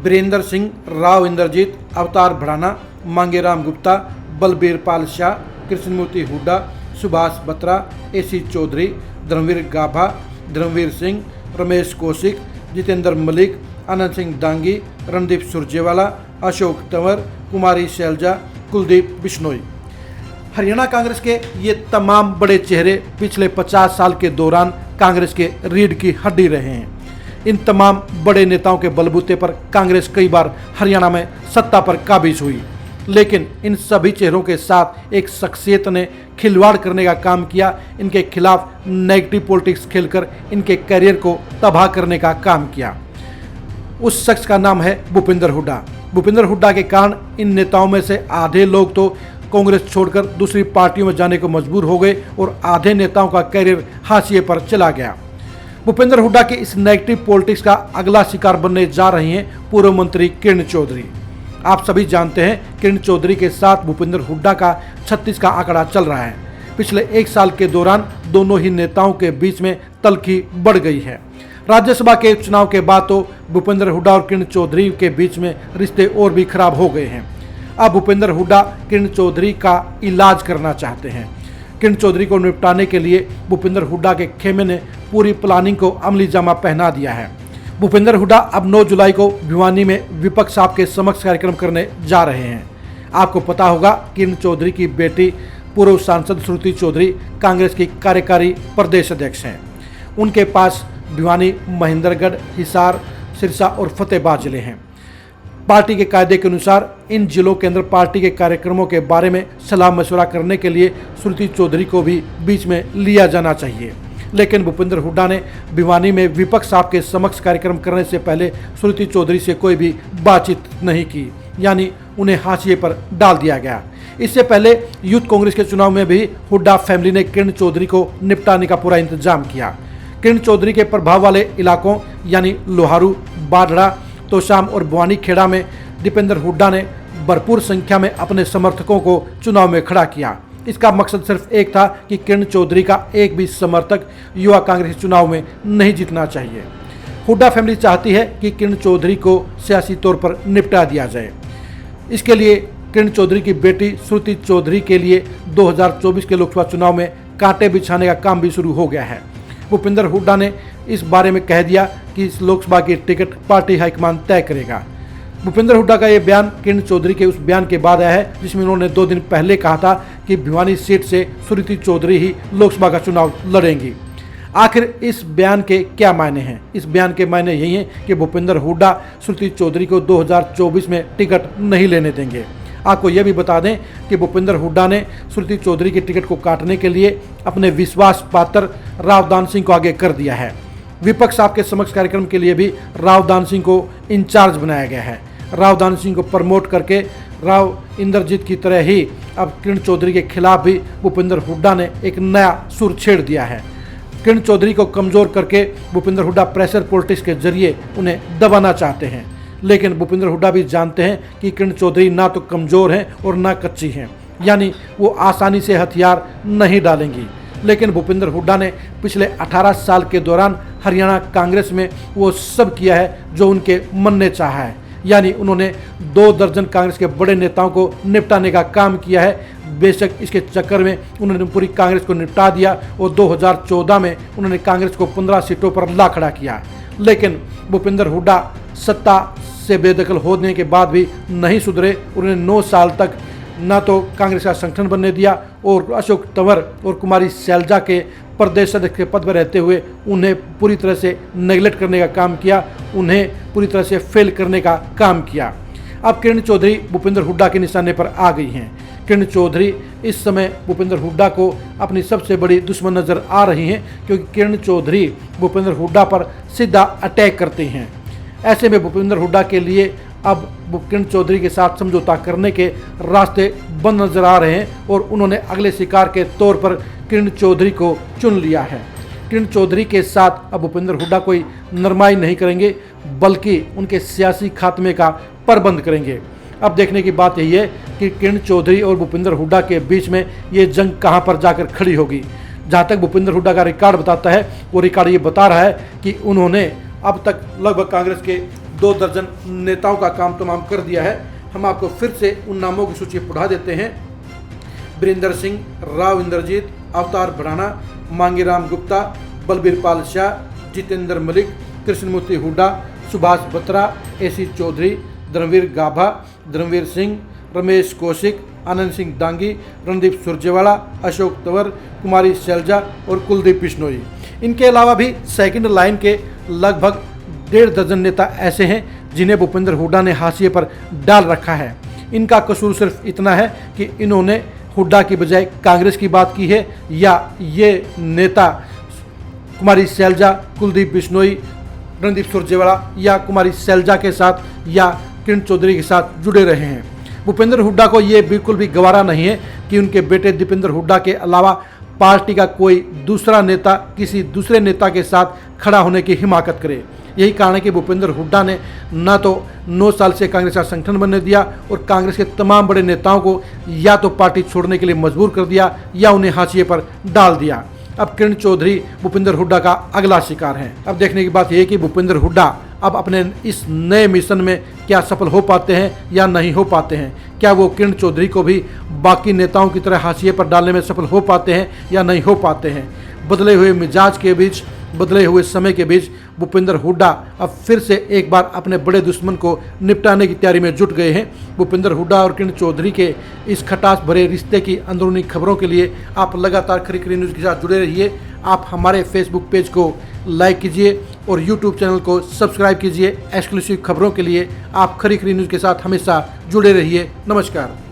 वीरेंद्र सिंह, राव इंद्रजीत, अवतार भड़ाना, मांगेराम गुप्ता, बलबीर पाल शाह, कृष्णमूर्ति हुड्डा, सुभाष बत्रा, एसी चौधरी, धर्मवीर गाभा, धर्मवीर सिंह, रमेश कौशिक, जितेंद्र मलिक, आनंद सिंह डांगी, रणदीप सुरजेवाला, अशोक तंवर, कुमारी शैलजा, कुलदीप बिश्नोई। हरियाणा कांग्रेस के ये तमाम बड़े चेहरे पिछले 50 साल के दौरान कांग्रेस के रीढ़ की हड्डी रहे हैं। इन तमाम बड़े नेताओं के बलबूते पर कांग्रेस कई बार हरियाणा में सत्ता पर काबिज हुई, लेकिन इन सभी चेहरों के साथ एक शख्सियत ने खिलवाड़ करने का काम किया, इनके खिलाफ नेगेटिव पॉलिटिक्स खेलकर इनके करियर को तबाह करने का काम किया। उस शख्स का नाम है भूपेंद्र हुड्डा। भूपेंद्र हुड्डा के कारण इन नेताओं में से आधे लोग तो कांग्रेस छोड़कर दूसरी पार्टियों में जाने को मजबूर हो गए और आधे नेताओं का करियर हाशिए पर चला गया। भूपेंद्र हुड्डा के इस नेगेटिव पॉलिटिक्स का अगला शिकार बनने जा रही हैं पूर्व मंत्री किरण चौधरी। आप सभी जानते हैं किरण चौधरी के साथ भूपेंद्र हुड्डा का 36 का आंकड़ा चल रहा है। पिछले एक साल के दौरान दोनों ही नेताओं के बीच में तल्खी बढ़ गई है। राज्यसभा के चुनाव के बाद तो भूपेंद्र हुड्डा और किरण चौधरी के बीच में रिश्ते और भी खराब हो गए हैं। अब भूपेंद्र हुड्डा किरण चौधरी का इलाज करना चाहते हैं। किरण चौधरी को निपटाने के लिए भूपेंद्र हुड्डा के खेमे ने पूरी प्लानिंग को अमली जामा पहना दिया है। भूपेंद्र हुड्डा अब 9 जुलाई को भिवानी में विपक्ष आपके समक्ष कार्यक्रम करने जा रहे हैं। आपको पता होगा किरण चौधरी की बेटी पूर्व सांसद श्रुति चौधरी कांग्रेस की कार्यकारी प्रदेश अध्यक्ष हैं। उनके पास भिवानी, महेंद्रगढ़, हिसार, सिरसा और फतेहाबाद जिले हैं। पार्टी के कायदे के अनुसार इन जिलों के अंदर पार्टी के कार्यक्रमों के बारे में सलाह मशवरा करने के लिए श्रुति चौधरी को भी बीच में लिया जाना चाहिए, लेकिन भूपेंद्र हुड्डा ने भिवानी में विपक्ष आपके समक्ष कार्यक्रम करने से पहले श्रुति चौधरी से कोई भी बातचीत नहीं की, यानी उन्हें हाशिए पर डाल दिया गया। इससे पहले यूथ कांग्रेस के चुनाव में भी हुड्डा फैमिली ने किरण चौधरी को निपटाने का पूरा इंतजाम किया। किरण चौधरी के प्रभाव वाले इलाकों यानी लोहारू, बाढ़ड़ा, तोशाम और बुआनी खेड़ा में दीपेंद्र हुड्डा ने भरपूर संख्या में अपने समर्थकों को चुनाव में खड़ा किया। इसका मकसद सिर्फ एक था कि किरण चौधरी का एक भी समर्थक युवा कांग्रेस चुनाव में नहीं जीतना चाहिए। हुड्डा फैमिली चाहती है कि किरण चौधरी को सियासी तौर पर निपटा दिया जाए। इसके लिए किरण चौधरी की बेटी श्रुति चौधरी के लिए 2024 के लोकसभा चुनाव में कांटे बिछाने का काम भी शुरू हो गया है। भूपेंद्र हुड्डा ने इस बारे में कह दिया कि इस लोकसभा की टिकट पार्टी हाईकमान तय करेगा। भूपेंद्र हुड्डा का यह बयान किरण चौधरी के उस बयान के बाद आया है जिसमें उन्होंने 2 दिन पहले कहा था कि भिवानी सीट से श्रुति चौधरी ही लोकसभा का चुनाव लड़ेंगी। आखिर इस बयान के क्या मायने हैं? इस बयान के मायने यही हैं कि भूपेंद्र हुड्डा श्रुति चौधरी को 2024 में टिकट नहीं लेने देंगे। आपको यह भी बता दें कि भूपेंद्र हुड्डा ने श्रुति चौधरी की टिकट को काटने के लिए अपने विश्वास पात्र रावदान सिंह को आगे कर दिया है। विपक्ष आपके समक्ष कार्यक्रम के लिए भी रावदान सिंह को इंचार्ज बनाया गया है। रावदान सिंह को प्रमोट करके राव इंद्रजीत की तरह ही अब किरण चौधरी के खिलाफ भी भूपेंद्र हुड्डा ने एक नया सुर छेड़ दिया है। किरण चौधरी को कमजोर करके भूपेंद्र हुड्डा प्रेशर पॉलिटिक्स के जरिए उन्हें दबाना चाहते हैं, लेकिन भूपेंद्र हुड्डा भी जानते हैं कि किरण चौधरी ना तो कमज़ोर हैं और ना कच्ची हैं, यानी वो आसानी से हथियार नहीं डालेंगी। लेकिन भूपेंद्र हुड्डा ने पिछले 18 साल के दौरान हरियाणा कांग्रेस में वो सब किया है जो उनके मन ने चाहा है, यानी उन्होंने 2 दर्जन कांग्रेस के बड़े नेताओं को निपटाने का काम किया है। बेशक इसके चक्कर में उन्होंने पूरी कांग्रेस को निपटा दिया और 2014 में उन्होंने कांग्रेस को 15 सीटों पर ला खड़ा किया, लेकिन भूपेंद्र हुड्डा सत्ता से बेदखल होने के बाद भी नहीं सुधरे। उन्होंने 9 साल तक न तो कांग्रेस का संगठन बनने दिया और अशोक तंवर और कुमारी शैलजा के प्रदेश अध्यक्ष के पद पर रहते हुए उन्हें पूरी तरह से नेगलेक्ट करने का काम किया, उन्हें पूरी तरह से फेल करने का काम किया। अब किरण चौधरी भूपेंद्र हुड्डा के निशाने पर आ गई हैं। किरण चौधरी इस समय भूपेंद्र हुड्डा को अपनी सबसे बड़ी दुश्मन नजर आ रही हैं, क्योंकि किरण चौधरी भूपेंद्र हुड्डा पर सीधा अटैक करते हैं। ऐसे में भूपेंद्र हुड्डा के लिए अब किरण चौधरी के साथ समझौता करने के रास्ते बंद नजर आ रहे हैं और उन्होंने अगले शिकार के तौर पर किरण चौधरी को चुन लिया है। किरण चौधरी के साथ अब भूपेंद्र हुड्डा कोई नरमाई नहीं करेंगे, बल्कि उनके सियासी खात्मे का प्रबंध करेंगे। अब देखने की बात यही है कि किरण चौधरी और भूपेंद्र हुड्डा के बीच में ये जंग कहां पर जाकर खड़ी होगी। जहां तक भूपेंद्र हुड्डा का रिकॉर्ड बताता है, वो रिकॉर्ड ये बता रहा है कि उन्होंने अब तक लगभग कांग्रेस के 2 दर्जन नेताओं का काम तमाम कर दिया है। हम आपको फिर से उन नामों की सूची पढ़ा देते हैं। वीरेंद्र सिंह, राव इंद्रजीत, अवतार भड़ाना, मांगेराम गुप्ता, बलबीर पाल शाह, जितेंद्र मलिक, कृष्णमूर्ति हुड्डा, सुभाष बत्रा, एसी चौधरी, धर्मवीर गाभा, धर्मवीर सिंह, रमेश कौशिक, आनंद सिंह डांगी, रणदीप सुरजेवाला, अशोक तंवर, कुमारी शैलजा और कुलदीप बिश्नोई। इनके अलावा भी सेकंड लाइन के लगभग 1.5 दर्जन नेता ऐसे हैं जिन्हें भूपेंद्र हुड्डा ने हाशिए पर डाल रखा है। इनका कसूर सिर्फ इतना है कि इन्होंने हुड्डा की बजाय कांग्रेस की बात की है, या ये नेता कुमारी शैलजा, कुलदीप बिश्नोई, रणदीप सुरजेवाला या कुमारी शैलजा के साथ या किरण चौधरी के साथ जुड़े रहे हैं। भूपेंद्र हुड्डा को ये बिल्कुल भी गवारा नहीं है कि उनके बेटे दीपेंद्र हुड्डा के अलावा पार्टी का कोई दूसरा नेता किसी दूसरे नेता के साथ खड़ा होने की हिमाकत करे। यही कारण है कि भूपेंद्र हुड्डा ने न तो 9 साल से कांग्रेस का संगठन बनने दिया और कांग्रेस के तमाम बड़े नेताओं को या तो पार्टी छोड़ने के लिए मजबूर कर दिया या उन्हें हाशिए पर डाल दिया। अब किरण चौधरी भूपेंद्र हुड्डा का अगला शिकार है। अब देखने की बात यह है कि भूपेंद्र हुड्डा अब अपने इस नए मिशन में क्या सफल हो पाते हैं या नहीं हो पाते हैं। क्या वो किरण चौधरी को भी बाकी नेताओं की तरह हाशिए पर डालने में सफल हो पाते हैं या नहीं हो पाते हैं। बदले हुए मिजाज के बीच, बदले हुए समय के बीच भूपेंद्र हुड्डा अब फिर से एक बार अपने बड़े दुश्मन को निपटाने की तैयारी में जुट गए हैं। भूपेंद्र हुड्डा और किरण चौधरी के इस खटास भरे रिश्ते की अंदरूनी खबरों के लिए आप लगातार खरी खरी न्यूज़ के साथ जुड़े रहिए। आप हमारे फेसबुक पेज को लाइक कीजिए और यूट्यूब चैनल को सब्सक्राइब कीजिए। एक्सक्लूसिव खबरों के लिए आप खरी खरी न्यूज़ के साथ हमेशा जुड़े रहिए। नमस्कार।